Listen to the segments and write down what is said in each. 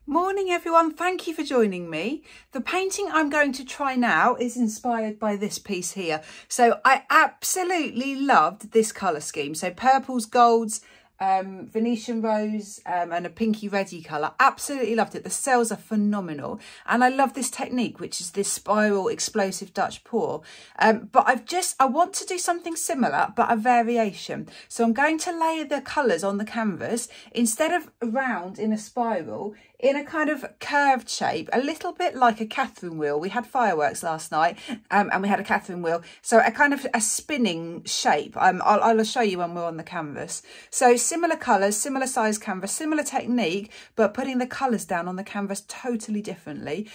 Morning everyone, thank you for joining me. The painting I'm going to try now is inspired by this piece here. So I absolutely loved this colour scheme. So purples, golds, Venetian rose and a pinky reddy colour. Absolutely loved it. The cells are phenomenal and I love this technique, which is this spiral explosive Dutch pour. But I want to do something similar but a variation. So I'm going to layer the colours on the canvas instead of round in a spiral, in a kind of curved shape, a little bit like a Catherine wheel. We had fireworks last night and we had a Catherine wheel. So a kind of a spinning shape. I'll show you when we're on the canvas. So similar colours, similar size canvas, similar technique, but putting the colours down on the canvas totally differently.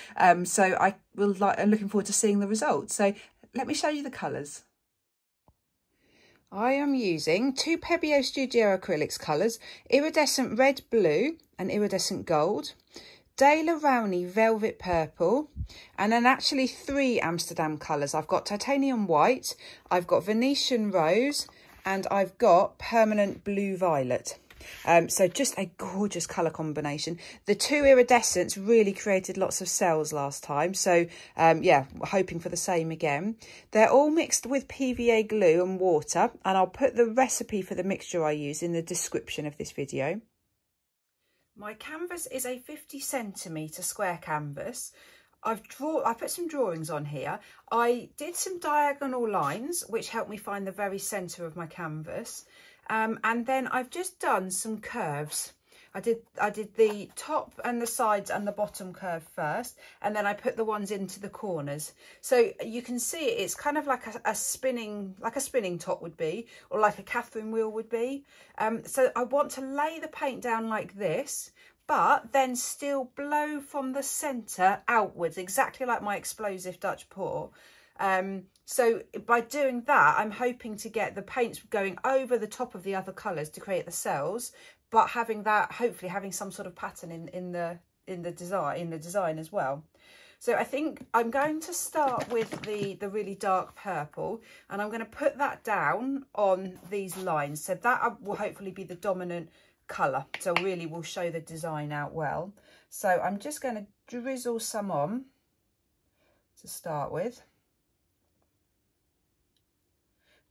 So I'm looking forward to seeing the results. So let me show you the colours. I am using two Pebeo Studio Acrylics colours, Iridescent Red Blue and Iridescent Gold, Dale Rowney Velvet Purple, and then actually three Amsterdam colours. I've got Titanium White, I've got Venetian Rose, and I've got Permanent Blue Violet. So just a gorgeous colour combination. The two iridescents really created lots of cells last time. So yeah, hoping for the same again. They're all mixed with PVA glue and water. And I'll put the recipe for the mixture I use in the description of this video. My canvas is a 50cm square canvas. I put some drawings on here. I did some diagonal lines, which helped me find the very centre of my canvas. And then I've just done some curves. I did the top and the sides and the bottom curve first, and then I put the ones into the corners. So you can see it's kind of like a spinning top would be, or like a Catherine wheel would be. So I want to lay the paint down like this, but then still blow from the centre outwards, exactly like my explosive Dutch pour. So by doing that, I'm hoping to get the paints going over the top of the other colours to create the cells, but having that, hopefully having some sort of pattern in the design as well. So I think I'm going to start with the really dark purple, and I'm going to put that down on these lines. So that will hopefully be the dominant colour. So really will show the design out well. So I'm just going to drizzle some on to start with.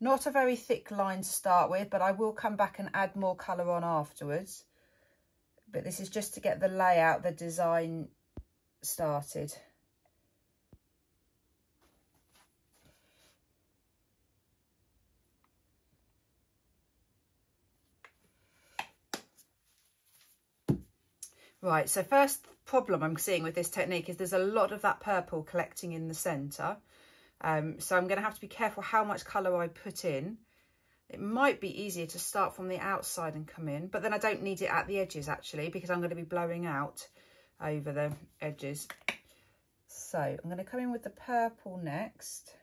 Not a very thick line to start with, but I will come back and add more colour on afterwards. But this is just to get the layout, the design started. Right, so first problem I'm seeing with this technique is there's a lot of that purple collecting in the centre. So I'm going to have to be careful how much colour I put in. It might be easier to start from the outside and come in, but then I don't need it at the edges actually, because I'm going to be blowing out over the edges. So I'm going to come in with the purple next.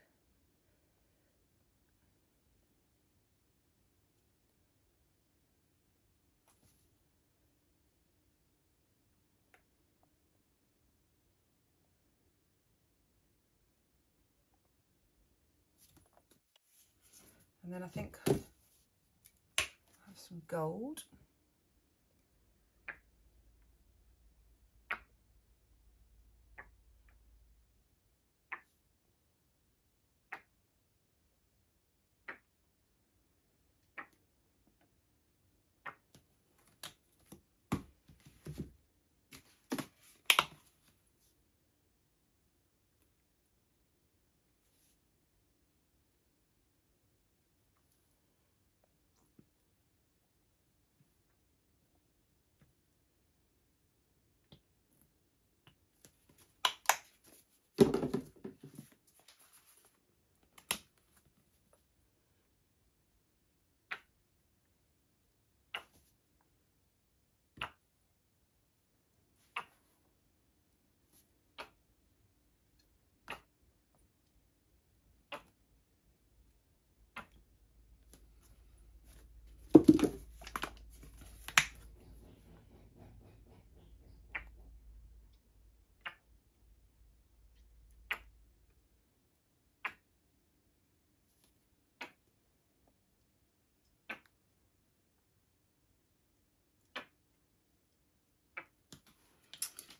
And then I think I have some gold.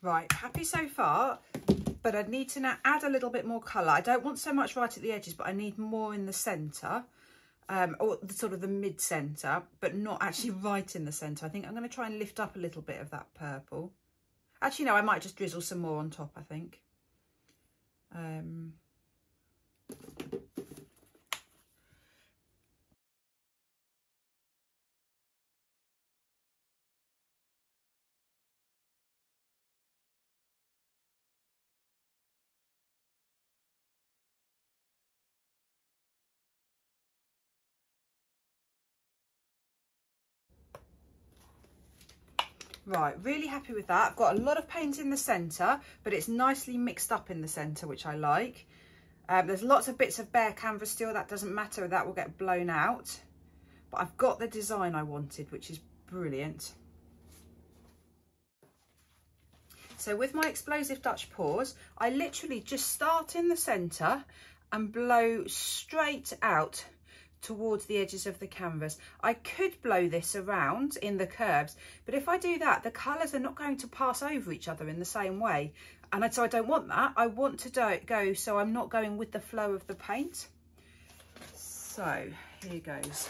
Right, happy so far, but I need to now add a little bit more colour. I don't want so much right at the edges, but I need more in the centre, or the sort of the mid-centre, but not actually right in the centre. I think I'm going to try and lift up a little bit of that purple. Actually, no, I might just drizzle some more on top, I think. Right, really happy with that. I've got a lot of paint in the centre, but it's nicely mixed up in the centre, which I like. There's lots of bits of bare canvas still. That doesn't matter, that will get blown out. But I've got the design I wanted, which is brilliant. So with my explosive Dutch pours, I literally just start in the centre and blow straight out towards the edges of the canvas. I could blow this around in the curves, but if I do that, the colours are not going to pass over each other in the same way. And so I don't want that. I want to go so I'm not going with the flow of the paint. So here goes.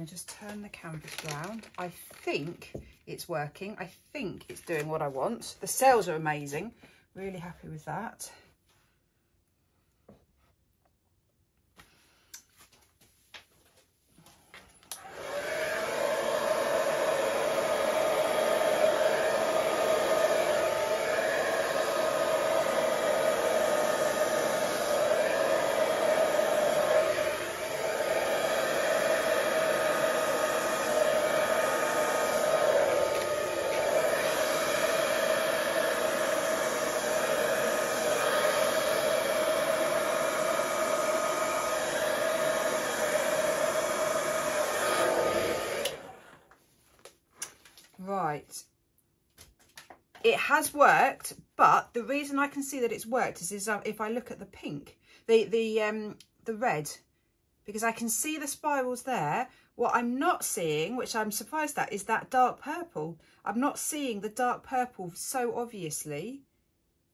Just turn the canvas round. I think it's working. I think it's doing what I want. The cells are amazing. Really happy with that. Right, it has worked, but the reason I can see that it's worked is if I look at the pink, the red, because I can see the spirals there. What I'm not seeing, which I'm surprised at, is that dark purple. I'm not seeing the dark purple so obviously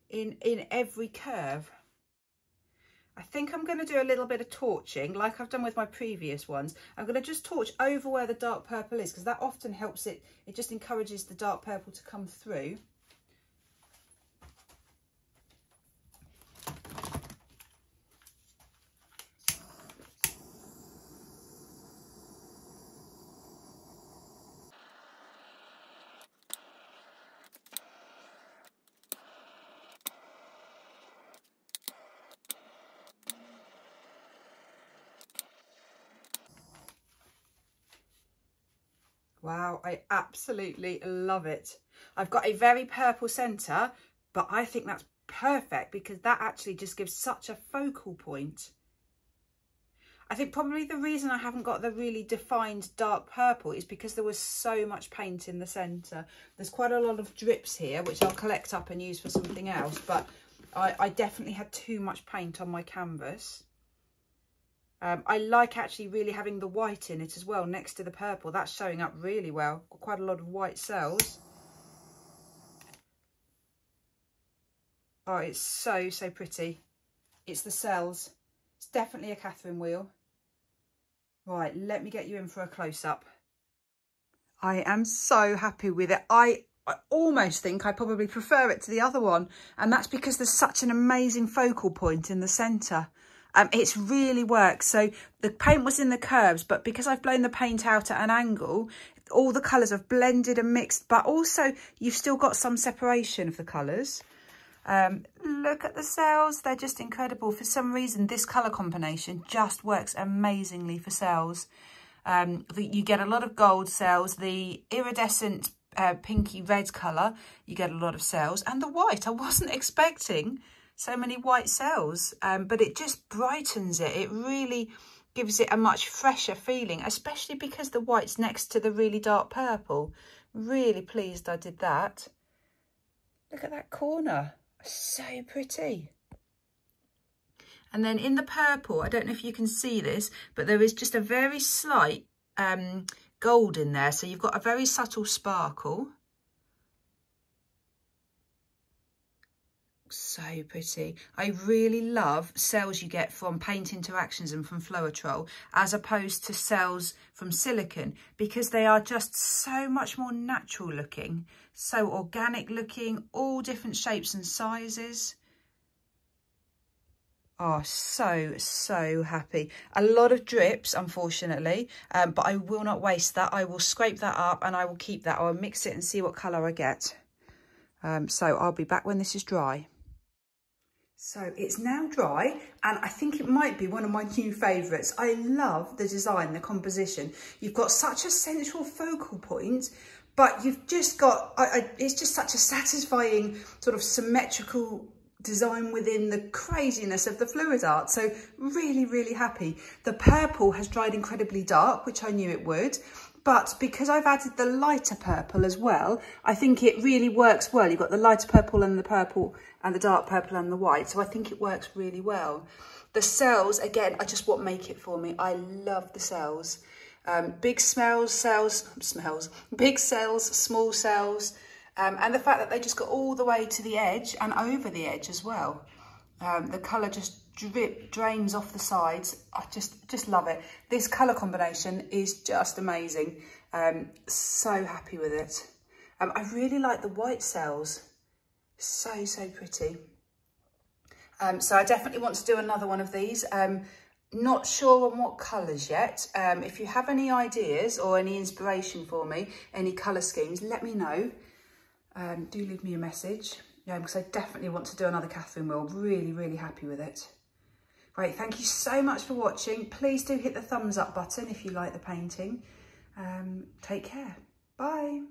in every curve. I think I'm going to do a little bit of torching like I've done with my previous ones. I'm going to just torch over where the dark purple is, because that often helps it just encourages the dark purple to come through. Wow, I absolutely love it. I've got a very purple centre, but I think that's perfect because that actually just gives such a focal point. I think probably the reason I haven't got the really defined dark purple is because there was so much paint in the centre. There's quite a lot of drips here, which I'll collect up and use for something else, but I definitely had too much paint on my canvas. I like actually really having the white in it as well next to the purple. That's showing up really well. Got quite a lot of white cells. Oh, it's so pretty. It's the cells. It's definitely a Catherine wheel. Right, let me get you in for a close-up. I am so happy with it. I almost think I probably prefer it to the other one, and that's because there's such an amazing focal point in the centre. It's really worked. So the paint was in the curves, but because I've blown the paint out at an angle, all the colours have blended and mixed, but also you've still got some separation of the colours. Look at the cells, they're just incredible. For some reason, this colour combination just works amazingly for cells. You get a lot of gold cells. The iridescent pinky red colour, you get a lot of cells. And the white, I wasn't expecting so many white cells, but it just brightens it. It really gives it a much fresher feeling, especially because the white's next to the really dark purple. Really pleased I did that. Look at that corner, so pretty. And then in the purple, I don't know if you can see this, but there is just a very slight gold in there. So you've got a very subtle sparkle. So pretty. I really love cells you get from paint interactions and from floetrol as opposed to cells from silicone, because they are just so much more natural looking, so organic looking, all different shapes and sizes. Oh, so happy. A lot of drips, unfortunately, but I will not waste that. I will scrape that up and I will keep that. I'll mix it and see what colour I get. So I'll be back when this is dry. So it's now dry, and I think it might be one of my new favourites. I love the design, the composition. You've got such a central focal point, but you've just got, it's just such a satisfying sort of symmetrical design within the craziness of the fluid art. So really happy. The purple has dried incredibly dark, which I knew it would. But because I've added the lighter purple as well, I think it really works well. You've got the lighter purple and the dark purple and the white. So I think it works really well. The cells, again, are just what make it for me. I love the cells. Big big cells, small cells. And the fact that they just got all the way to the edge and over the edge as well. The colour just drains off the sides. I just love it. This colour combination is just amazing. So happy with it. I really like the white cells. So pretty. So I definitely want to do another one of these. Not sure on what colours yet. If you have any ideas or any inspiration for me, any colour schemes, let me know. Do leave me a message. Yeah, because I definitely want to do another Catherine wheel. Really happy with it. Great, thank you so much for watching. Please do hit the thumbs up button if you like the painting. Take care. Bye.